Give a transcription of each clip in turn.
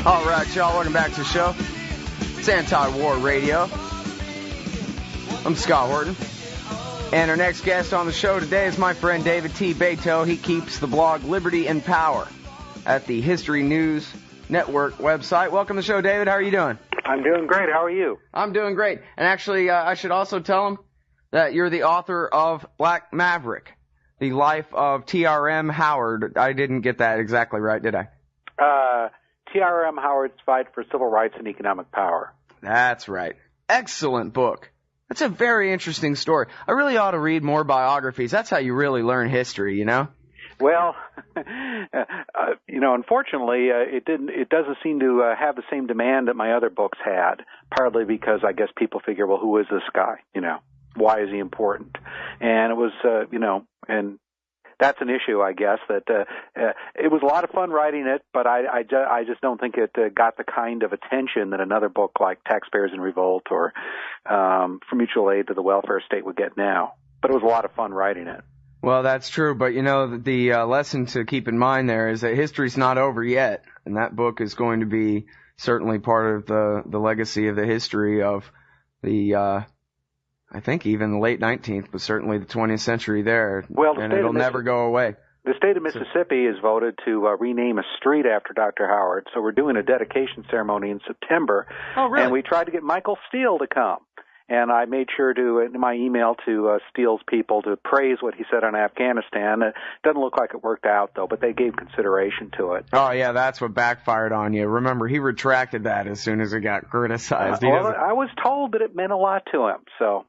All right, y'all, welcome back to the show. It's Anti-War Radio. I'm Scott Horton. And our next guest on the show today is my friend David T. Beito. He keeps the blog Liberty and Power at the History News Network website. Welcome to the show, David. How are you doing? I'm doing great. How are you? I'm doing great. And actually, I should also tell him that you're the author of Black Maverick, the life of T.R.M. Howard. I didn't get that exactly right, did I? T.R.M. Howard's Fight for Civil Rights and Economic Power. That's right. Excellent book. That's a very interesting story. I really ought to read more biographies. That's how you really learn history, you know? Well, unfortunately, it doesn't seem to have the same demand that my other books had, partly because I guess people figure, well, who is this guy? You know, why is he important? And it was, and that's an issue, I guess, that it was a lot of fun writing it, but I just don't think it got the kind of attention that another book like Taxpayers in Revolt or From Mutual Aid to the Welfare State would get now. But it was a lot of fun writing it. Well, that's true, but you know, the lesson to keep in mind there is that history's not over yet, and that book is going to be certainly part of the legacy of the history of the I think even the late 19th, but certainly the 20th century there, well, and it'll never go away. The state of Mississippi has voted to rename a street after Dr. Howard, so we're doing a dedication ceremony in September. Oh, really? And we tried to get Michael Steele to come. And I made sure to, in my email to Steele's people, to praise what he said on Afghanistan. It doesn't look like it worked out, though, but they gave consideration to it. Oh, yeah, that's what backfired on you. Remember, he retracted that as soon as it got criticized. Well, I was told that it meant a lot to him, so...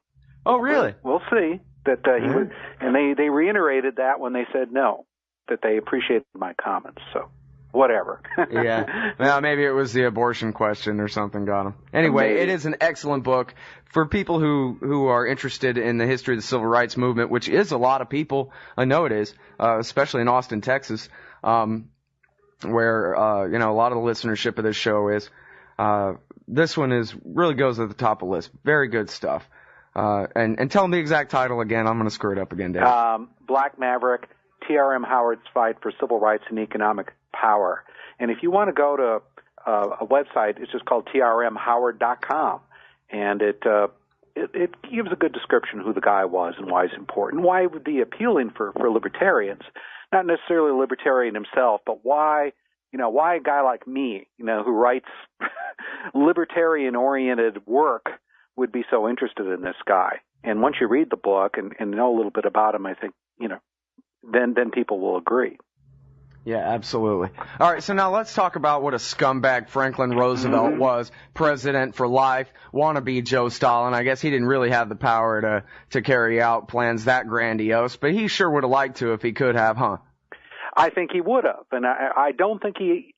Oh, really? We'll see. That he would, and they reiterated that when they said no, that they appreciated my comments. So, whatever. Yeah. Well, maybe it was the abortion question or something got him. Anyway, It is an excellent book for people who are interested in the history of the civil rights movement, which is a lot of people. I know it is, especially in Austin, Texas, where a lot of the listenership of this show is. This one really goes at the top of the list. Very good stuff. And tell them the exact title again. I'm going to screw it up again, Dave. Black Maverick, T.R.M. Howard's Fight for Civil Rights and Economic Power. And if you want to go to a website, it's just called trmhoward.com. And it gives a good description of who the guy was and why he's important, why it would be appealing for libertarians. Not necessarily a libertarian himself, but why a guy like me, who writes libertarian-oriented work would be so interested in this guy. And once you read the book and know a little bit about him, I think, then people will agree. Yeah, absolutely. All right, so now let's talk about what a scumbag Franklin Roosevelt was. President for life, wannabe Joe Stalin. I guess he didn't really have the power to carry out plans that grandiose, but he sure would have liked to if he could have, huh? I think he would have, and I don't think he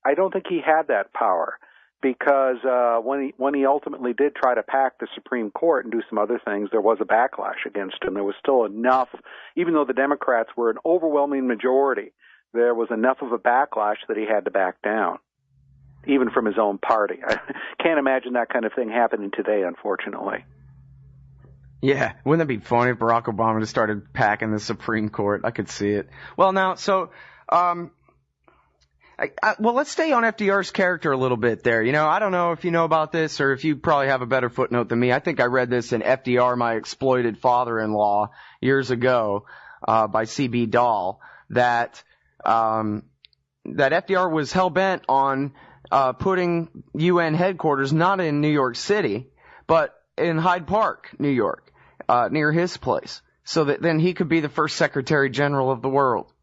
had that power. Because when he ultimately did try to pack the Supreme Court and do some other things, there was a backlash against him. There was still enough, even though the Democrats were an overwhelming majority, there was enough of a backlash that he had to back down, even from his own party. I can't imagine that kind of thing happening today, unfortunately. Yeah, wouldn't that be funny if Barack Obama just started packing the Supreme Court? I could see it. Well, now, so... well, let's stay on FDR's character a little bit there. I don't know if you know about this or if you probably have a better footnote than me. I think I read this in FDR, My Exploited Father-in-Law, years ago, by C.B. Dahl, that FDR was hell-bent on putting UN headquarters not in New York City, but in Hyde Park, New York, near his place, so that then he could be the first Secretary General of the world.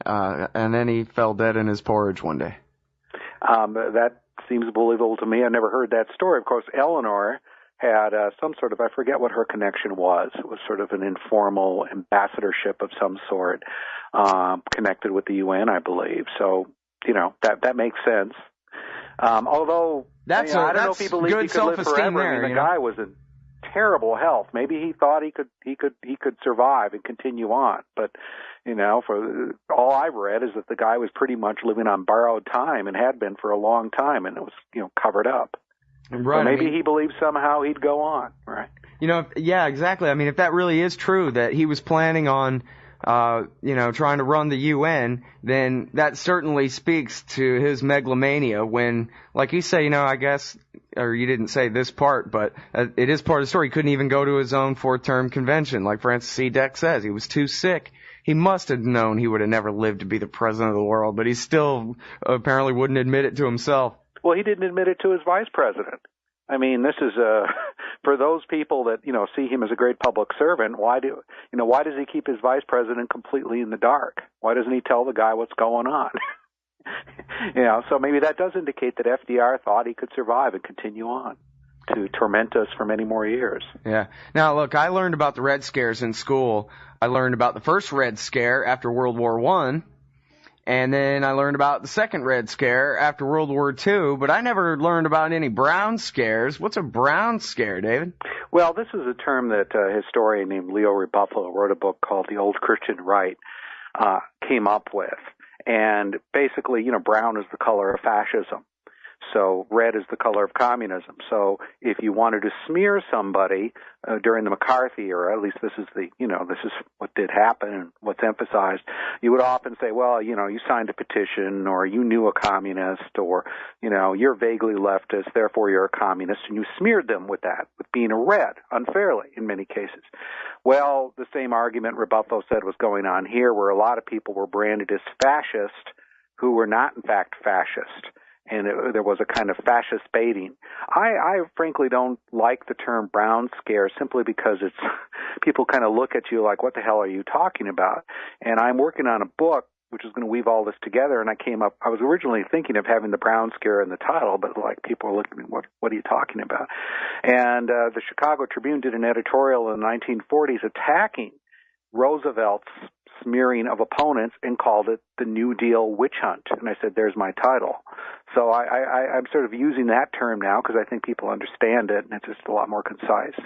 And then he fell dead in his porridge one day. That seems believable to me. I never heard that story. Of course, Eleanor had some sort of, I forget what her connection was. It was sort of an informal ambassadorship of some sort, connected with the UN, I believe. So, that makes sense. Although, I don't know if he believed he could live forever. There, the guy was in terrible health. Maybe he thought he could survive and continue on, but for all I've read is that the guy was pretty much living on borrowed time and had been for a long time, and it was covered up. Right. So maybe he believed somehow he'd go on. Right. Yeah, exactly. I mean, if that really is true, that he was planning on trying to run the UN, then that certainly speaks to his megalomania when, like you say, I guess, or you didn't say this part, but it is part of the story. He couldn't even go to his own fourth-term convention, like Francis C. Deck says. He was too sick. He must have known he would have never lived to be the president of the world, but he still apparently wouldn't admit it to himself. Well, he didn't admit it to his vice president. I mean, this is for those people that see him as a great public servant. Why does he keep his vice president completely in the dark? Why doesn't he tell the guy what's going on? So maybe that does indicate that FDR thought he could survive and continue on to torment us for many more years. Yeah. Now, look, I learned about the Red Scares in school. I learned about the first Red Scare after World War I. And then I learned about the second Red Scare after World War II, but I never learned about any Brown Scares. What's a Brown Scare, David? Well, this is a term that a historian named Leo Rebuffalo wrote a book called The Old Christian Right, came up with. And basically, brown is the color of fascism. So red is the color of communism. So if you wanted to smear somebody during the McCarthy era, at least this is what did happen and what's emphasized, you would often say, well, you signed a petition, or you knew a communist, or, you're vaguely leftist, therefore you're a communist, and you smeared them with that, with being a red, unfairly in many cases. Well, the same argument Rebuffalo said was going on here, where a lot of people were branded as fascist who were not, in fact, fascist. And there was a kind of fascist baiting. I frankly don't like the term Brown Scare simply because people kind of look at you like, what the hell are you talking about? And I'm working on a book which is going to weave all this together, and I was originally thinking of having the Brown Scare in the title, but people are looking at me, what are you talking about? And the Chicago Tribune did an editorial in the 1940s attacking Roosevelt's smearing of opponents and called it the New Deal witch hunt. And I said, there's my title. So I'm sort of using that term now because I think people understand it, and it's just a lot more concise.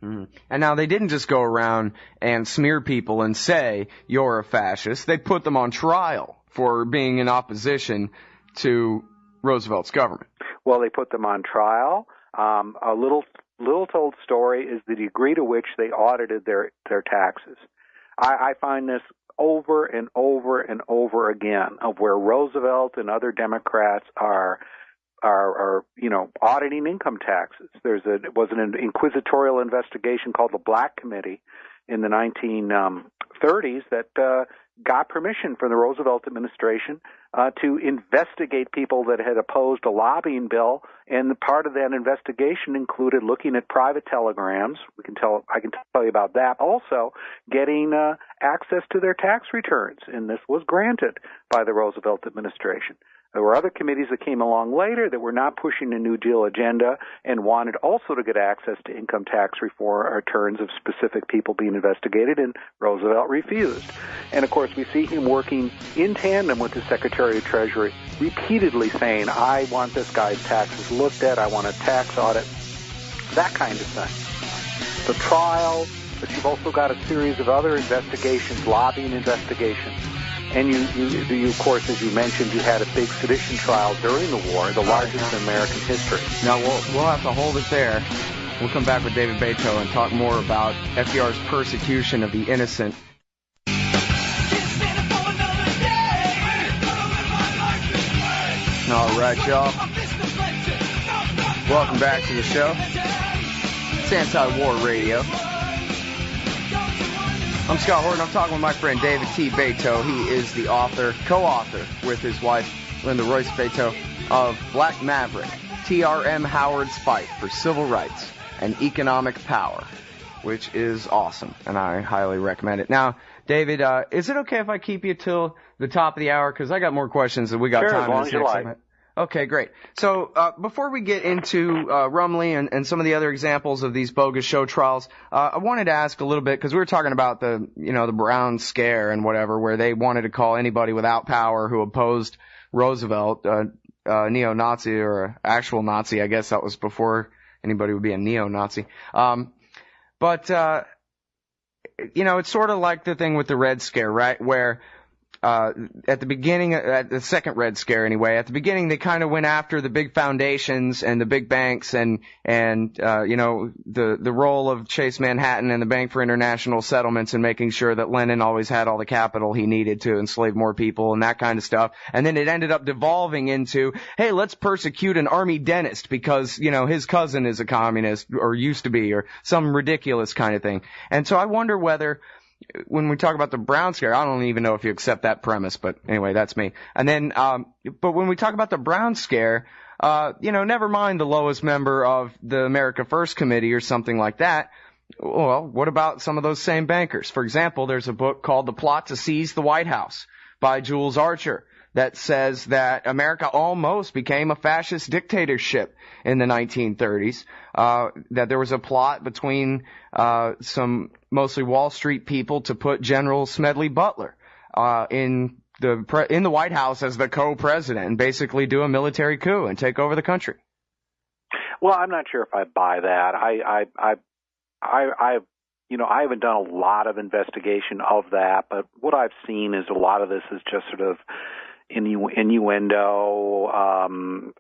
Mm. And now they didn't just go around and smear people and say, you're a fascist. They put them on trial for being in opposition to Roosevelt's government. Well, they put them on trial. A little told story is the degree to which they audited their taxes. I find this over and over and over again of where Roosevelt and other Democrats are auditing income taxes. It was an inquisitorial investigation called the Black Committee in the 1930s that got permission from the Roosevelt administration to investigate people that had opposed a lobbying bill, and part of that investigation included looking at private telegrams. I can tell you about that. Also, getting access to their tax returns, and this was granted by the Roosevelt administration. There were other committees that came along later that were not pushing a New Deal agenda and wanted also to get access to income tax reform returns of specific people being investigated, and Roosevelt refused. And, of course, we see him working in tandem with the Secretary of Treasury, repeatedly saying, I want this guy's taxes looked at, I want a tax audit, that kind of thing. The trial, but you've also got a series of other investigations, lobbying investigations. And you, of course, as you mentioned, you had a big sedition trial during the war, the largest in American history. Now, we'll have to hold it there. We'll come back with David Beito and talk more about FDR's persecution of the innocent. All right, y'all. Welcome back to the show. It's Anti-War Radio. I'm Scott Horton. I'm talking with my friend David T. Beito. He is the co-author with his wife, Linda Royster Beito, of Black Maverick, T.R.M. Howard's Fight for Civil Rights and Economic Power, which is awesome, and I highly recommend it. Now, David, is it okay if I keep you till the top of the hour? Because I got more questions than we got time in this next segment. Okay, great. So before we get into Rumely and some of the other examples of these bogus show trials, I wanted to ask a little bit, because we were talking about the Brown Scare and whatever, where they wanted to call anybody without power who opposed Roosevelt neo-Nazi or actual Nazi. I guess that was before anybody would be a neo-Nazi. But it's sort of like the thing with the Red Scare, right, where at the beginning, at the second Red Scare anyway, at the beginning they kind of went after the big foundations and the big banks and the role of Chase Manhattan and the Bank for International Settlements and making sure that Lenin always had all the capital he needed to enslave more people and that kind of stuff. And then it ended up devolving into, hey, let's persecute an army dentist because, his cousin is a communist or used to be or some ridiculous kind of thing. And so I wonder whether, when we talk about the Brown Scare, I don't even know if you accept that premise, but anyway, that's me. And then, but when we talk about the Brown Scare, never mind the lowest member of the America First Committee or something like that. Well, what about some of those same bankers? For example, there's a book called The Plot to Seize the White House by Jules Archer that says that America almost became a fascist dictatorship in the 1930s, that there was a plot between some mostly Wall Street people to put General Smedley Butler in the White House as the co-president and basically do a military coup and take over the country. Well, I'm not sure if I buy that. I haven't done a lot of investigation of that, but what I've seen is a lot of this is just sort of innuendo. I'm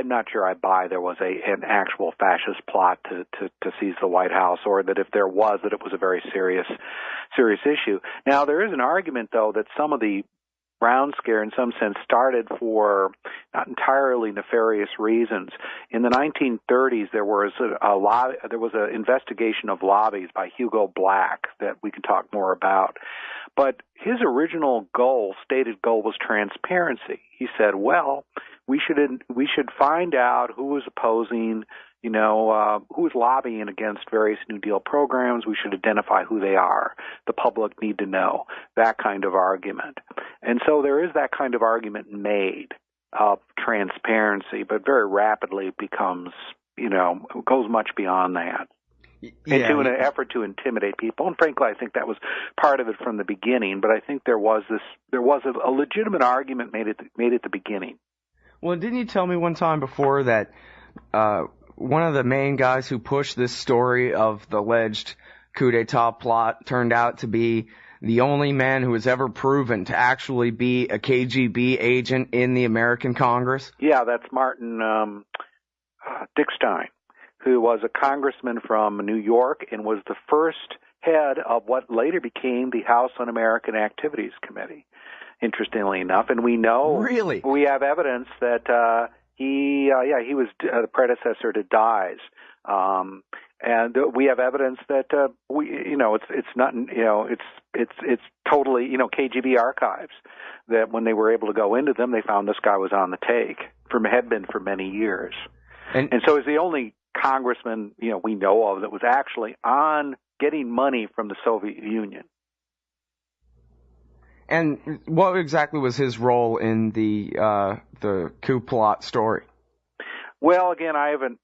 not sure I buy there was an actual fascist plot to seize the White House, or that if there was, that it was a very serious issue. Now, there is an argument, though, that some of the Brown Scare, in some sense, started for not entirely nefarious reasons. In the 1930s, there was an investigation of lobbies by Hugo Black that we can talk more about. But his original stated goal, was transparency. He said, well, we should find out who was opposing, who was lobbying against various New Deal programs. We should identify who they are. The public need to know, that kind of argument. And so there is that kind of argument made of transparency, but very rapidly it becomes, goes much beyond that. Into an effort to intimidate people. And frankly, I think that was part of it from the beginning, but I think there was a legitimate argument made at the beginning. Well, didn't you tell me one time before that one of the main guys who pushed this story of the alleged coup d'etat plot turned out to be the only man who was ever proven to actually be a KGB agent in the American Congress? Yeah, that's Martin Dickstein, who was a congressman from New York and was the first head of what later became the House Un-American Activities Committee, interestingly enough. And we know, really, we have evidence that he was the predecessor to Dyes. And we have evidence that it's totally, KGB archives, that when they were able to go into them, they found this guy was on the take, had been for many years. And so he's the only congressman, we know of that was actually on getting money from the Soviet Union. And what exactly was his role in the coup plot story? Well, again, I haven't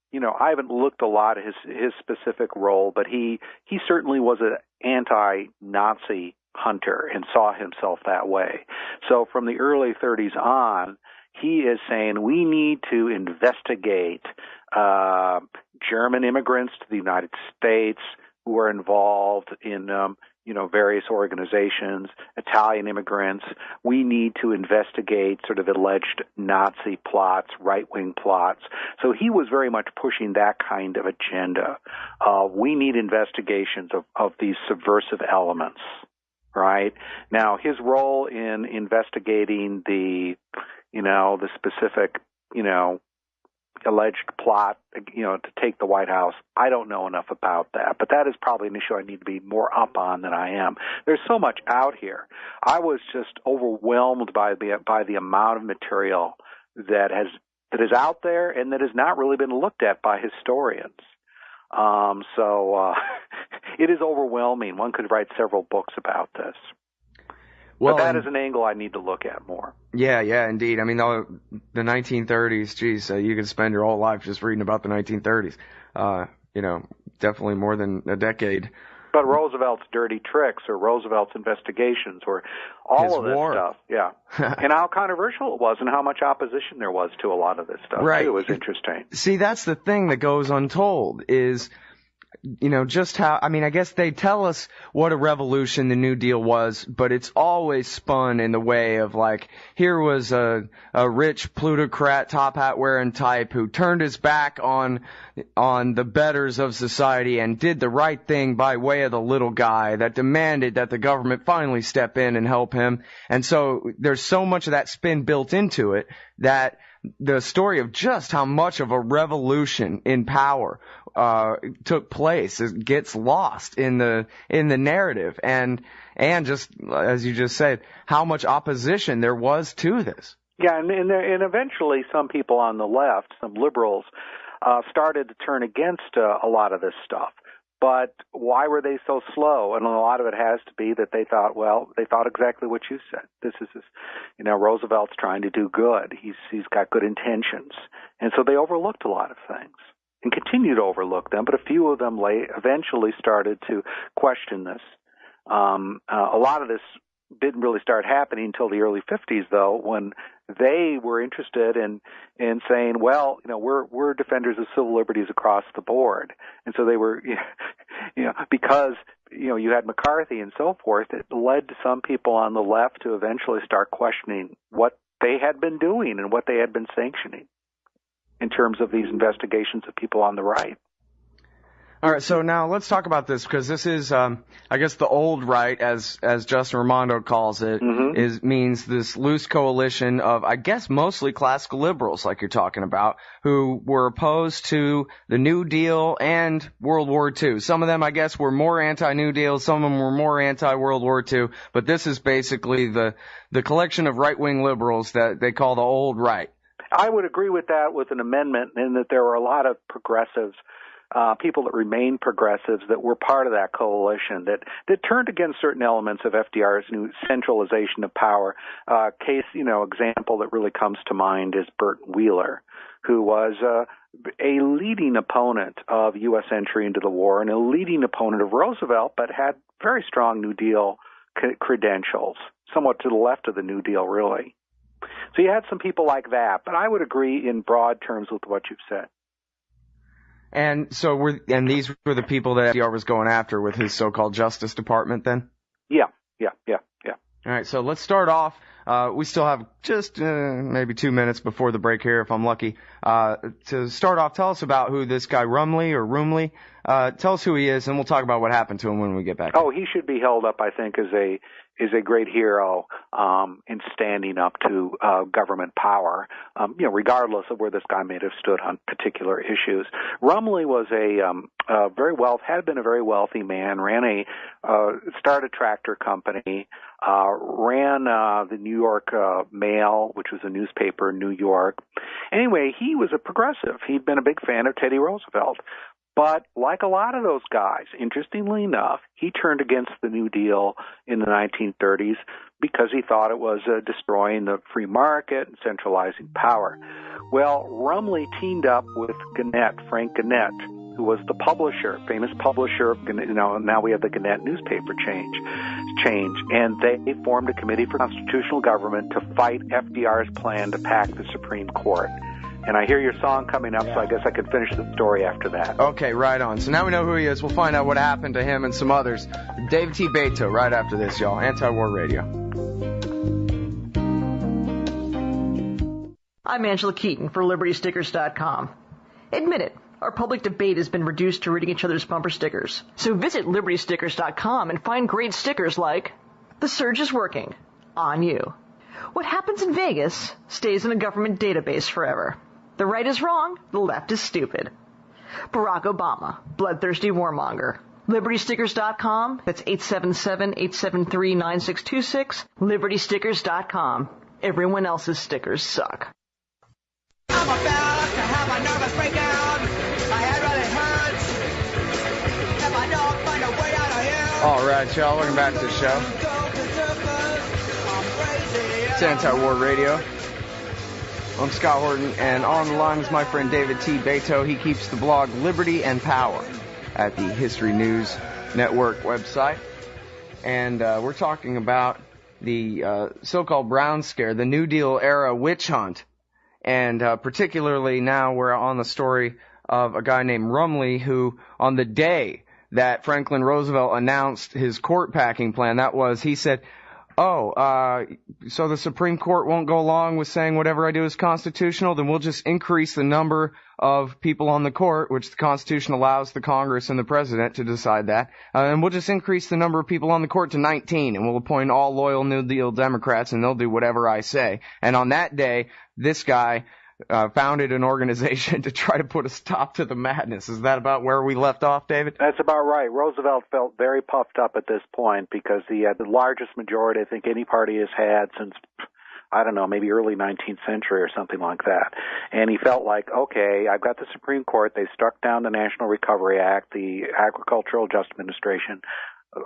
looked a lot at his specific role, but he certainly was an anti-Nazi hunter and saw himself that way. So from the early 30s on, he is saying we need to investigate German immigrants to the United States who are involved in various organizations, Italian immigrants. We need to investigate sort of alleged Nazi plots, right-wing plots. So he was very much pushing that kind of agenda. We need investigations of these subversive elements, right? Now, his role in investigating the specific, alleged plot, to take the White House, I don't know enough about that. But that is probably an issue I need to be more up on than I am. There's so much out here. I was just overwhelmed by the amount of material that is out there and that has not really been looked at by historians. So it is overwhelming. One could write several books about this. Well, but that is an angle I need to look at more. Yeah, indeed. I mean, the 1930s, geez, you could spend your whole life just reading about the 1930s. Definitely more than a decade. But Roosevelt's dirty tricks, or Roosevelt's investigations, or all of this stuff. Yeah. And how controversial it was and how much opposition there was to a lot of this stuff, right. too, was interesting. See, that's the thing that goes untold is just how, I guess they tell us what a revolution the New Deal was, but it's always spun in the way of like, here was a rich plutocrat, top hat wearing type who turned his back on the betters of society and did the right thing by way of the little guy that demanded that the government finally step in and help him. And so there's so much of that spin built into it that the story of just how much of a revolution in power took place gets lost in the narrative, and just as you just said, how much opposition there was to this. Yeah, and eventually some people on the left, some liberals, started to turn against a lot of this stuff. But why were they so slow? And a lot of it has to be that they thought exactly what you said. This is, Roosevelt's trying to do good. He's got good intentions. And so they overlooked a lot of things and continue to overlook them. But a few of them eventually started to question this. A lot of this didn't really start happening until the early 50s, though, when they were interested in saying, well, we're defenders of civil liberties across the board. And so they were, because, you had McCarthy and so forth, it led to some people on the left to eventually start questioning what they had been doing and what they had been sanctioning in terms of these investigations of people on the right. All right, so now let's talk about this, because this is, I guess, the old right, as Justin Raimondo calls it, means this loose coalition of, I guess, mostly classical liberals, like you're talking about, who were opposed to the New Deal and World War II. Some of them, I guess, were more anti-New Deal, some of them were more anti-World War II, but this is basically the collection of right-wing liberals that they call the old right. I would agree with that with an amendment in that there were a lot of progressives, people that remained progressives that were part of that coalition that turned against certain elements of FDR's new centralization of power. Example that really comes to mind is Burton Wheeler, who was a leading opponent of U.S. entry into the war and a leading opponent of Roosevelt, but had very strong New Deal credentials, somewhat to the left of the New Deal, really. So you had some people like that, but I would agree in broad terms with what you've said. And so these were the people that FDR was going after with his so-called Justice Department then? Yeah. All right, so let's start off. We still have just maybe 2 minutes before the break here, if I'm lucky. To start off, tell us about who this guy Rumely, tell us who he is, and we'll talk about what happened to him when we get back. Oh, he should be held up, I think, as a great hero in standing up to government power, regardless of where this guy may have stood on particular issues. Rumely was had been a very wealthy man, started a tractor company, ran the New York Mail, which was a newspaper in New York. Anyway, he was a progressive. He'd been a big fan of Teddy Roosevelt. But like a lot of those guys, interestingly enough, he turned against the New Deal in the 1930s because he thought it was destroying the free market and centralizing power. Well, Rumely teamed up with Frank Gannett, who was the famous publisher of, now we have the Gannett newspaper change, and they formed a committee for constitutional government to fight FDR's plan to pack the Supreme Court. And I hear your song coming up, so I guess I could finish the story after that. Okay, right on. So now we know who he is. We'll find out what happened to him and some others. David T. Beito, right after this, y'all. Anti-War Radio. I'm Angela Keaton for LibertyStickers.com. Admit it, our public debate has been reduced to reading each other's bumper stickers. So visit LibertyStickers.com and find great stickers like, "The surge is working. On you. What happens in Vegas stays in a government database forever. The right is wrong, the left is stupid. Barack Obama, bloodthirsty warmonger. LibertyStickers.com, that's 877-873-9626, LibertyStickers.com. Everyone else's stickers suck. I'm about to have a nervous breakdown. My head really hurts. If I don't find a way out of here. All right, y'all, welcome back to the show. It's Anti-War Radio. I'm Scott Horton, and on the line is my friend David T. Beito. He keeps the blog Liberty and Power at the History News Network website. And we're talking about the so-called Brown Scare, the New Deal era witch hunt. And particularly now we're on the story of a guy named Rumely, who on the day that Franklin Roosevelt announced his court packing plan, he said, so the Supreme Court won't go along with saying whatever I do is constitutional, then we'll just increase the number of people on the court, which the Constitution allows the Congress and the President to decide that, and we'll just increase the number of people on the court to 19, and we'll appoint all loyal New Deal Democrats, and they'll do whatever I say. And on that day, this guy founded an organization to try to put a stop to the madness. Is that about where we left off, David? That's about right. Roosevelt felt very puffed up at this point because he had the largest majority I think any party has had since, I don't know, maybe early 19th century or something like that. And he felt like, okay, I've got the Supreme Court. They struck down the National Recovery Act, the Agricultural Justice Administration.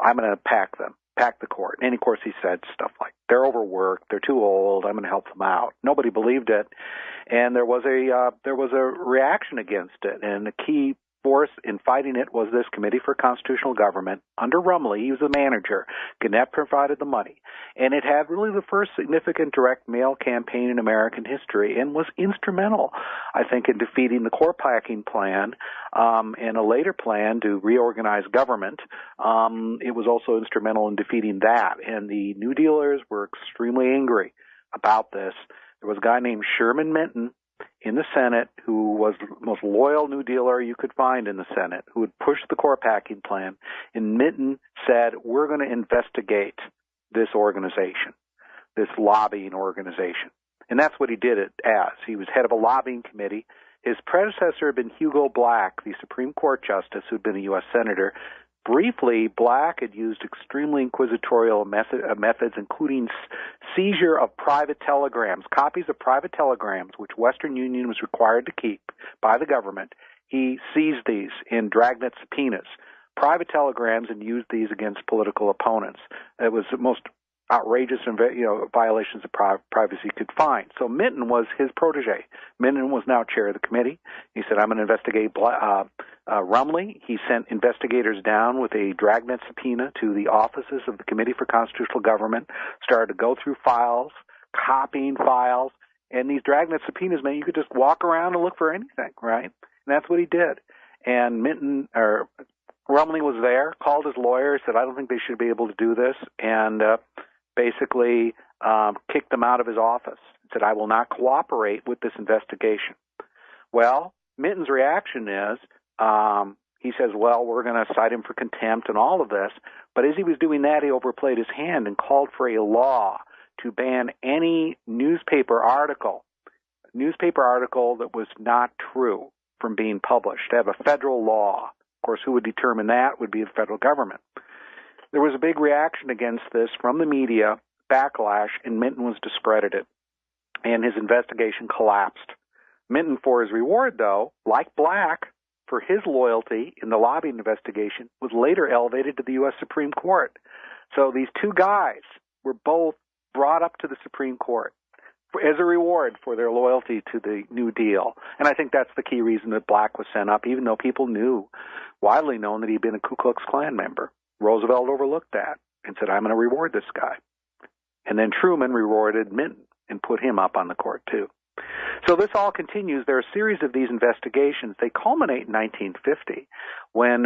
I'm going to pack the court. And, of course, he said stuff like, they're overworked, they're too old, I'm going to help them out. Nobody believed it. And there was a reaction against it. And the key force in fighting it was this Committee for Constitutional Government under Rumely. He was the manager. Gannett provided the money. And it had really the first significant direct mail campaign in American history and was instrumental, I think, in defeating the court packing plan and a later plan to reorganize government. It was also instrumental in defeating that. And the New Dealers were extremely angry about this. There was a guy named Sherman Minton in the Senate who was the most loyal New Dealer you could find in the Senate, who would push the court packing plan. And Minton said, we're going to investigate this organization, this lobbying organization. And that's what he did it as. He was head of a lobbying committee. His predecessor had been Hugo Black, the Supreme Court justice who had been a U.S. Senator. Briefly, Black had used extremely inquisitorial methods, including seizure of private telegrams, copies of private telegrams, which Western Union was required to keep by the government. He seized these in dragnet subpoenas, private telegrams, and used these against political opponents. It was the most outrageous violations of privacy he could find. So Minton was his protege. Minton was now chair of the committee. He said, I'm going to investigate Rumely. He sent investigators down with a dragnet subpoena to the offices of the Committee for Constitutional Government, started to go through files, copying files, and these dragnet subpoenas meant you could just walk around and look for anything, right? And that's what he did. And Rumely was there, called his lawyer, said, I don't think they should be able to do this, and basically kicked him out of his office. Said, I will not cooperate with this investigation. Well, Minton's reaction is, he says, well, we're going to cite him for contempt and all of this. But as he was doing that, he overplayed his hand and called for a law to ban any newspaper article that was not true from being published, to have a federal law. Of course, who would determine that would be the federal government. There was a big reaction against this from the media, backlash, and Minton was discredited, and his investigation collapsed. Minton, for his reward, though, like Black, for his loyalty in the lobbying investigation, was later elevated to the U.S. Supreme Court. So these two guys were both brought up to the Supreme Court as a reward for their loyalty to the New Deal. And I think that's the key reason that Black was sent up, even though people widely known that he'd been a Ku Klux Klan member. Roosevelt overlooked that and said, I'm going to reward this guy. And then Truman rewarded Minton and put him up on the court, too. So this all continues. There are a series of these investigations. They culminate in 1950 when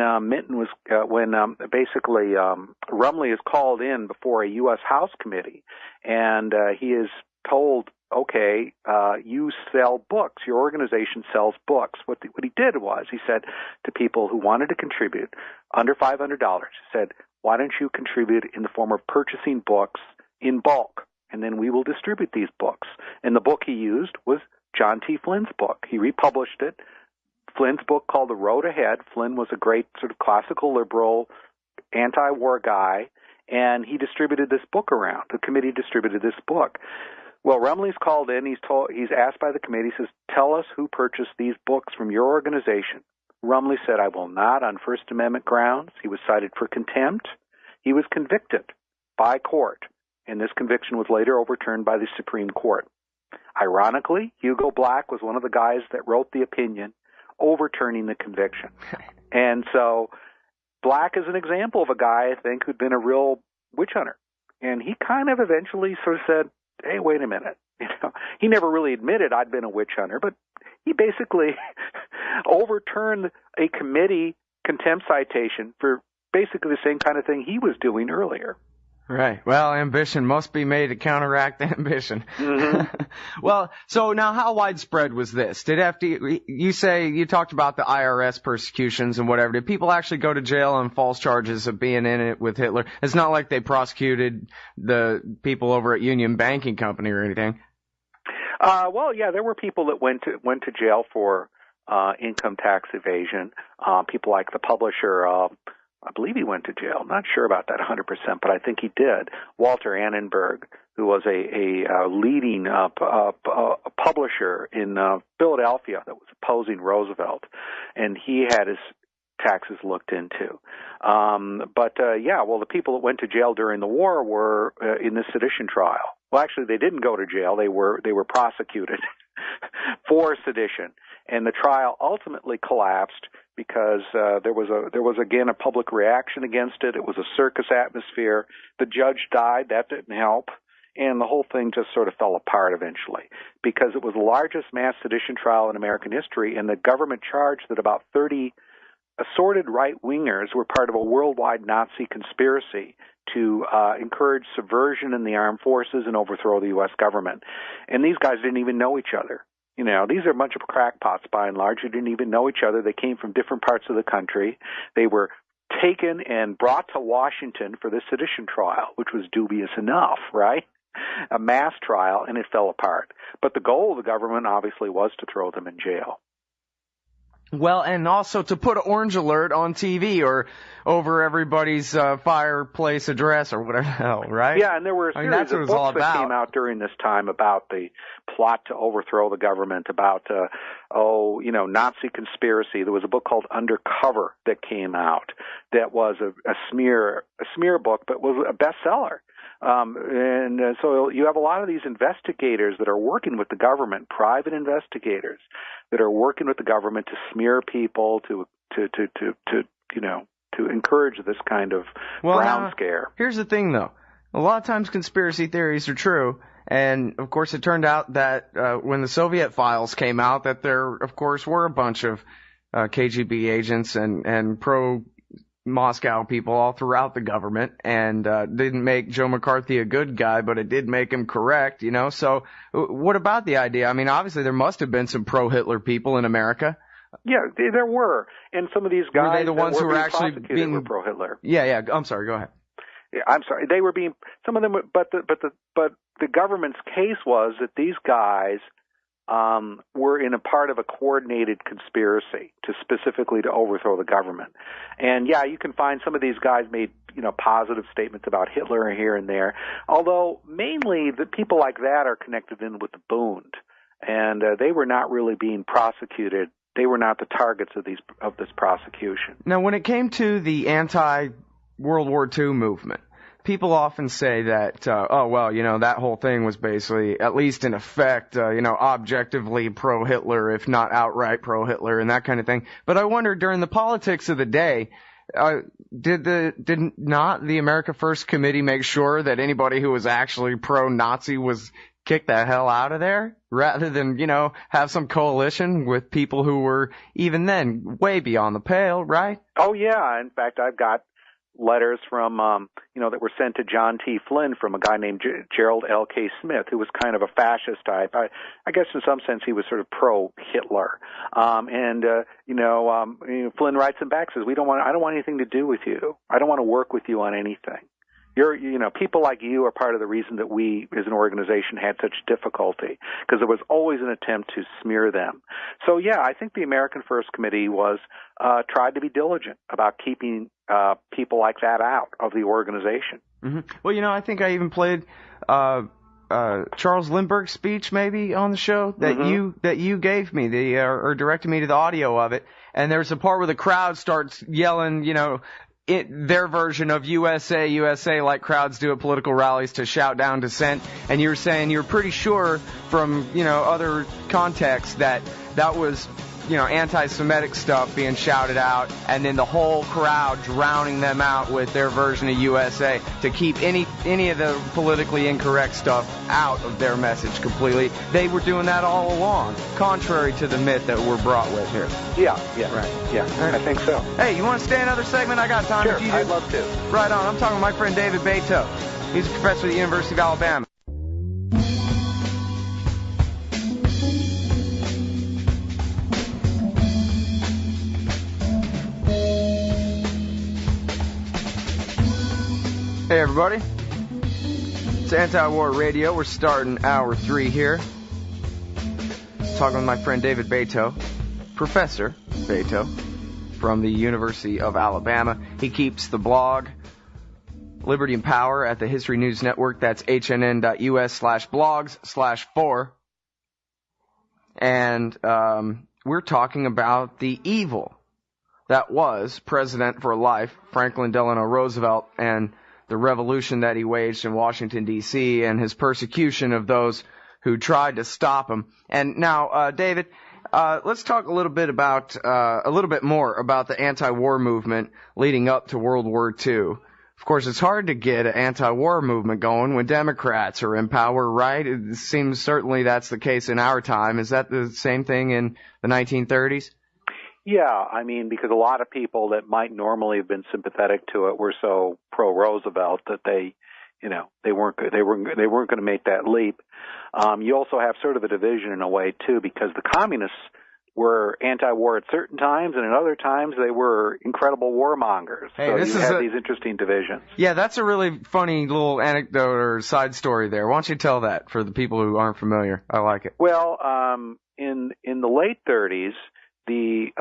Rumely is called in before a U.S. House committee, and he is told, okay, you sell books. Your organization sells books. What he did was he said to people who wanted to contribute under $500, he said, why don't you contribute in the form of purchasing books in bulk, and then we will distribute these books. And the book he used was John T. Flynn's book. He republished it. Flynn's book called The Road Ahead. Flynn was a great sort of classical liberal, anti-war guy, and he distributed this book around. The committee distributed this book. Well, Rumley's called in. He's asked by the committee, he says, tell us who purchased these books from your organization. Rumley said, I will not on First Amendment grounds. He was cited for contempt. He was convicted by court, and this conviction was later overturned by the Supreme Court. Ironically, Hugo Black was one of the guys that wrote the opinion overturning the conviction. And so Black is an example of a guy, I think, who'd been a real witch hunter. And he kind of eventually sort of said, hey, wait a minute. He never really admitted I'd been a witch hunter, but he basically overturned a committee contempt citation for basically the same kind of thing he was doing earlier. Right. Well, ambition must be made to counteract ambition. Mm-hmm. Well, so now how widespread was this? Did you talked about the IRS persecutions and whatever. Did people actually go to jail on false charges of being in it with Hitler? It's not like they prosecuted the people over at Union Banking Company or anything. Well, yeah, there were people that went to jail for income tax evasion. People like the publisher, I believe he went to jail. I'm not sure about that 100%, but I think he did. Walter Annenberg, who was a leading publisher in Philadelphia that was opposing Roosevelt, and he had his taxes looked into. The people that went to jail during the war were in the sedition trial. Well, actually, they didn't go to jail. They were prosecuted for sedition, and the trial ultimately collapsed because there was again a public reaction against it. It was a circus atmosphere. The judge died. That didn't help. And the whole thing just sort of fell apart eventually because it was the largest mass sedition trial in American history, and the government charged that about 30 assorted right-wingers were part of a worldwide Nazi conspiracy to encourage subversion in the armed forces and overthrow the U.S. government. And these guys didn't even know each other. You know, these are a bunch of crackpots by and large who didn't even know each other. They came from different parts of the country. They were taken and brought to Washington for the sedition trial, which was dubious enough, right? A mass trial, and it fell apart. But the goal of the government obviously was to throw them in jail. Well, and also to put an orange alert on TV or over everybody's fireplace address or whatever the hell, right? Yeah, and there were a series of books that came out during this time about the plot to overthrow the government, about, Nazi conspiracy. There was a book called Undercover that came out that was a smear book, but was a bestseller. So you have a lot of these investigators that are working with the government, private investigators that are working with the government to smear people, to encourage this kind of brown scare. Here's the thing, though. A lot of times conspiracy theories are true, and of course it turned out that when the Soviet files came out, that there, of course, were a bunch of KGB agents and pro-Moscow people all throughout the government, and didn't make Joe McCarthy a good guy, but it did make him correct, you know? So what about the idea? I mean, obviously there must have been some pro-Hitler people in America. Yeah, there were. And some of these guys were they the ones who were actually being pro-Hitler. Yeah. I'm sorry. Go ahead. Yeah, I'm sorry. They were being some of them, but the government's case was that these guys were in a part of a coordinated conspiracy specifically to overthrow the government. And yeah, you can find some of these guys made positive statements about Hitler here and there. Although mainly the people like that are connected in with the Bund, and they were not really being prosecuted. They were not the targets of this prosecution. Now, when it came to the anti-World War II movement, people often say that, that whole thing was basically, at least in effect, objectively pro-Hitler, if not outright pro-Hitler, and that kind of thing. But I wonder, during the politics of the day, did not the America First Committee make sure that anybody who was actually pro-Nazi was kick the hell out of there, rather than, have some coalition with people who were even then way beyond the pale, right? Oh, yeah. In fact, I've got letters from, that were sent to John T. Flynn from a guy named Gerald L.K. Smith, who was kind of a fascist type. I guess in some sense he was sort of pro-Hitler. Flynn writes him back, says, I don't want anything to do with you. I don't want to work with you on anything. People like you are part of the reason that we, as an organization, had such difficulty, because there was always an attempt to smear them. So, yeah, I think the American First Committee tried to be diligent about keeping people like that out of the organization. Mm-hmm. Well, I think I even played Charles Lindbergh's speech maybe on the show that you gave me, or directed me to the audio of it, and there's a part where the crowd starts yelling, their version of USA, USA, like crowds do at political rallies to shout down dissent. And you were saying you're pretty sure from, other contexts that was anti-Semitic stuff being shouted out, and then the whole crowd drowning them out with their version of USA to keep any of the politically incorrect stuff out of their message completely. They were doing that all along, contrary to the myth that we're brought with here. Yeah, Right. right. I think so. Hey, you want to stay another segment? I got time. Sure, if you do. I'd love to. Right on. I'm talking with my friend David Beito. He's a professor at the University of Alabama. Hey everybody, it's Anti-War Radio. We're starting hour 3 here. Talking with my friend David Beito, Professor Beito, from the University of Alabama. He keeps the blog Liberty and Power at the History News Network. That's hnn.us/blogs/4. And we're talking about the evil that was President for life, Franklin Delano Roosevelt, and the revolution that he waged in Washington, D.C., and his persecution of those who tried to stop him. And now, David, let's talk a little bit more about the anti-war movement leading up to World War II. Of course, it's hard to get an anti-war movement going when Democrats are in power, right? It seems certainly that's the case in our time. Is that the same thing in the 1930s? Yeah, I mean, because a lot of people that might normally have been sympathetic to it were so pro-Roosevelt that they weren't going to make that leap. You also have sort of a division in a way too, because the communists were anti-war at certain times, and at other times they were incredible warmongers. Hey, so you have these interesting divisions. Yeah, that's a really funny little anecdote or side story there. Why don't you tell that for the people who aren't familiar? I like it. Well, in the late 30s. The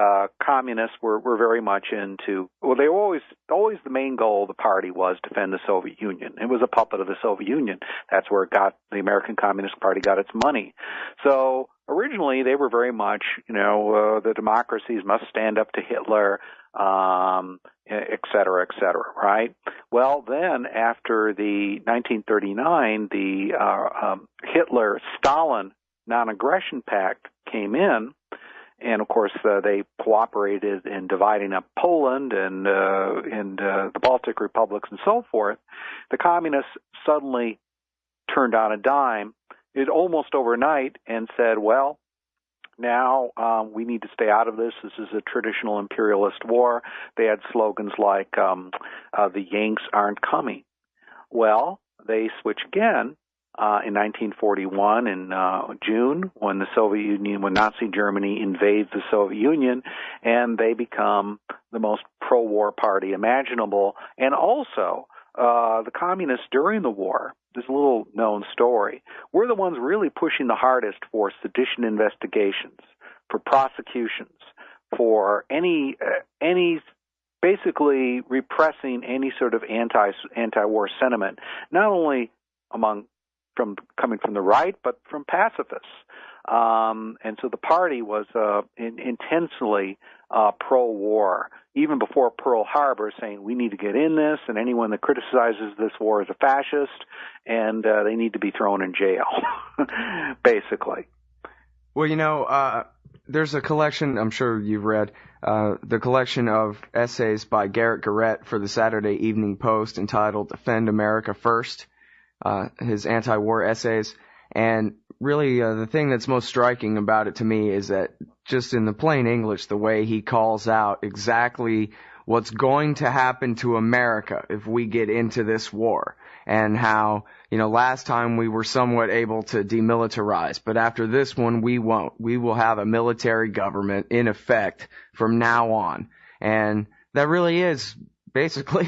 communists were very much into, well, they were always the main goal of the party was defend the Soviet Union. It was a puppet of the Soviet Union. That's where the American Communist Party got its money. So originally they were very much, the democracies must stand up to Hitler, et cetera, right? Well, then after the 1939, the Hitler-Stalin non-aggression pact came in. And of course, they cooperated in dividing up Poland and the Baltic republics and so forth. The communists suddenly turned on a dime, almost overnight, and said, "Well, now we need to stay out of this. This is a traditional imperialist war." They had slogans like "The Yanks aren't coming." Well, they switch again. In 1941, in June, when Nazi Germany invades the Soviet Union, and they become the most pro-war party imaginable. And also, the communists during the war, this is a little known story, were the ones really pushing the hardest for sedition investigations, for prosecutions, for any basically repressing any sort of anti-war sentiment, not only coming from the right, but from pacifists. And so the party was intensely pro-war, even before Pearl Harbor, saying we need to get in this, and anyone that criticizes this war is a fascist, and they need to be thrown in jail, basically. Well, there's a collection, I'm sure you've read, the collection of essays by Garrett Garrett for the Saturday Evening Post entitled Defend America First. His anti-war essays, and really the thing that's most striking about it to me is that just in the plain English, the way he calls out exactly what's going to happen to America if we get into this war, and how, last time we were somewhat able to demilitarize, but after this one we won't. We will have a military government in effect from now on, and that really is basically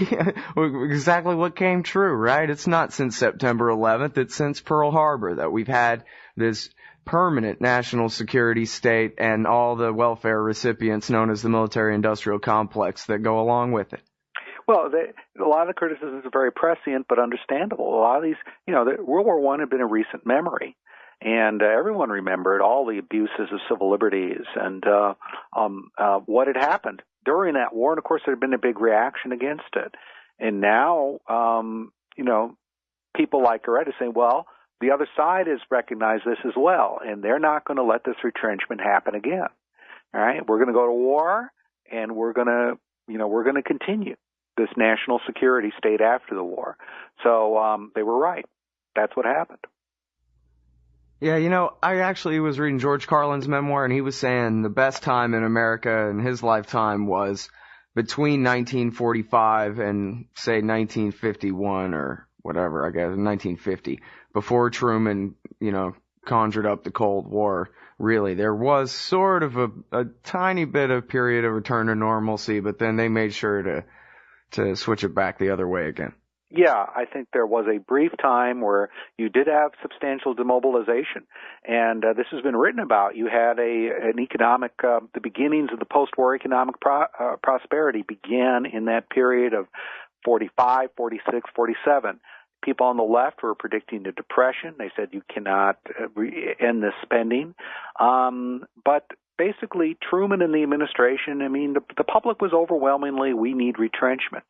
exactly what came true, right? It's not since September 11th, it's since Pearl Harbor that we've had this permanent national security state and all the welfare recipients known as the military-industrial complex that go along with it. Well, a lot of the criticisms are very prescient but understandable. A lot of these, World War I had been a recent memory. And everyone remembered all the abuses of civil liberties and what had happened during that war. And, of course, there had been a big reaction against it. And now, people like Garrett are saying, well, the other side has recognized this as well, and they're not going to let this retrenchment happen again. All right, we're going to go to war, and we're going to continue this national security state after the war. So they were right. That's what happened. Yeah, I actually was reading George Carlin's memoir, and he was saying the best time in America in his lifetime was between 1945 and, say, 1951 or whatever, I guess, 1950, before Truman, conjured up the Cold War. Really, there was sort of a tiny bit of period of return to normalcy, but then they made sure to switch it back the other way again. Yeah, I think there was a brief time where you did have substantial demobilization, and this has been written about. You had an economic, the beginnings of the post-war economic prosperity began in that period of 45, 46, 47. People on the left were predicting the Depression. They said you cannot end this spending. But basically, Truman and the administration, the public was overwhelmingly, we need retrenchment.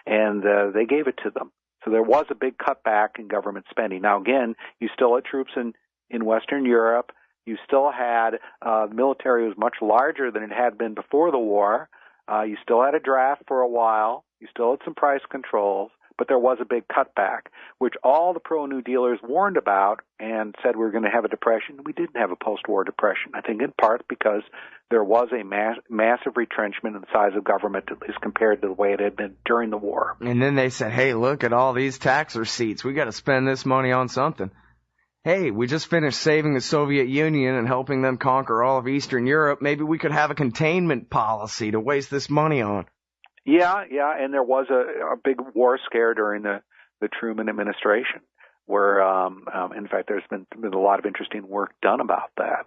And they gave it to them. So there was a big cutback in government spending. Now, again, you still had troops in Western Europe. You still had the military was much larger than it had been before the war. You still had a draft for a while. You still had some price controls. But there was a big cutback, which all the pro-New Dealers warned about and said we were going to have a depression. We didn't have a post-war depression, I think in part because there was a massive retrenchment in the size of government, at least compared to the way it had been during the war. And then they said, hey, look at all these tax receipts. We got to spend this money on something. Hey, we just finished saving the Soviet Union and helping them conquer all of Eastern Europe. Maybe we could have a containment policy to waste this money on. Yeah, and there was a big war scare during the Truman administration, where, in fact, there's been a lot of interesting work done about that,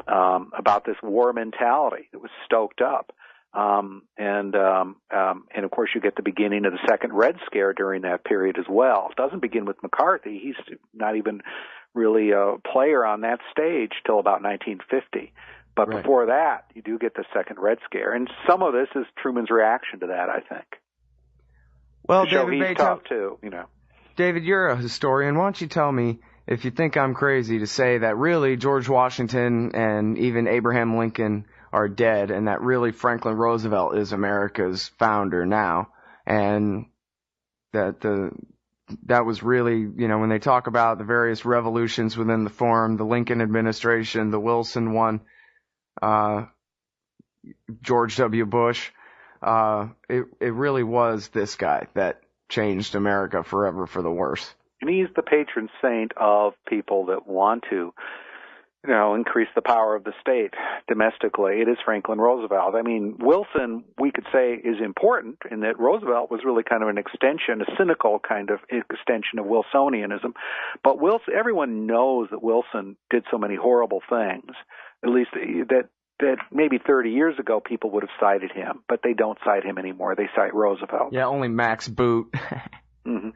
about this war mentality that was stoked up, and of course you get the beginning of the second Red Scare during that period as well. It doesn't begin with McCarthy; he's not even really a player on that stage till about 1950. But right. Before that, you do get the second Red Scare. And some of this is Truman's reaction to that, I think. Well, David Beito, he's tough too, David, you're a historian. Why don't you tell me if you think I'm crazy to say that really George Washington and even Abraham Lincoln are dead and that really Franklin Roosevelt is America's founder now, and that that was really, when they talk about the various revolutions within the forum, the Lincoln administration, the Wilson one, George W. Bush, it really was this guy that changed America forever for the worse. And he's the patron saint of people that want to, increase the power of the state domestically. It is Franklin Roosevelt. Wilson, we could say, is important in that Roosevelt was really kind of an extension, a cynical kind of extension of Wilsonianism. But everyone knows that Wilson did so many horrible things, at least that maybe 30 years ago people would have cited him, but they don't cite him anymore. They cite Roosevelt. Yeah, only Max Boot. Mm-hmm.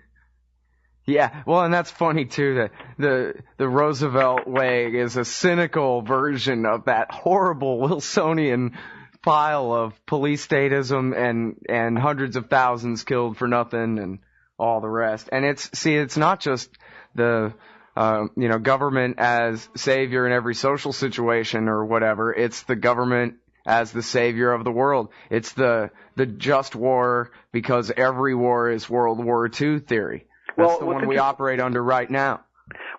Yeah, well, and that's funny, too, that the Roosevelt way is a cynical version of that horrible Wilsonian pile of police statism and hundreds of thousands killed for nothing and all the rest. And it's not just the, government as savior in every social situation or whatever. It's the government as the savior of the world. It's the just war because every war is World War II theory. That's the one we operate under right now.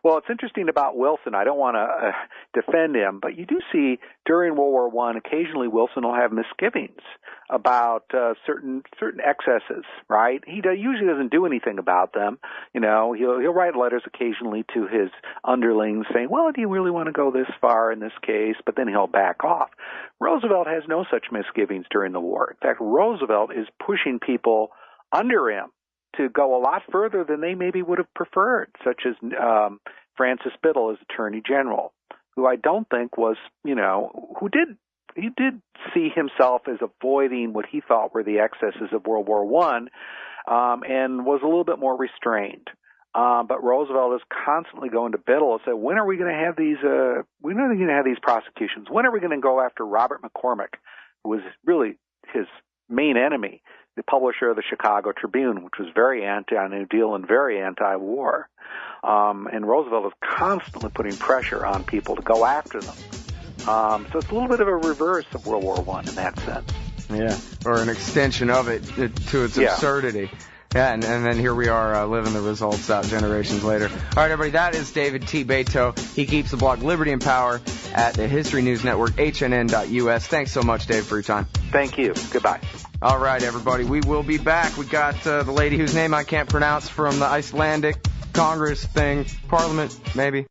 Well, it's interesting about Wilson. I don't want to defend him, but you do see during World War I, occasionally Wilson will have misgivings about certain excesses, right? He usually doesn't do anything about them. He'll write letters occasionally to his underlings saying, well, do you really want to go this far in this case? But then he'll back off. Roosevelt has no such misgivings during the war. In fact, Roosevelt is pushing people under him to go a lot further than they maybe would have preferred, such as Francis Biddle as Attorney General, who I don't think was, he did see himself as avoiding what he thought were the excesses of World War I, and was a little bit more restrained. But Roosevelt is constantly going to Biddle and say, when are we going to have these, when are we going to have these prosecutions? When are we going to go after Robert McCormick, who was really his main enemy, the publisher of the Chicago Tribune, which was very anti-New Deal and very anti-war. And Roosevelt was constantly putting pressure on people to go after them. So it's a little bit of a reverse of World War I in that sense. Yeah, or an extension of it to its absurdity. Yeah, and then here we are living the results out generations later. All right, everybody, that is David T. Beito. He keeps the blog Liberty and Power at the History News Network, hnn.us. Thanks so much, Dave, for your time. Thank you. Goodbye. All right, everybody, we will be back. We got the lady whose name I can't pronounce from the Icelandic Congress thing, Parliament, maybe.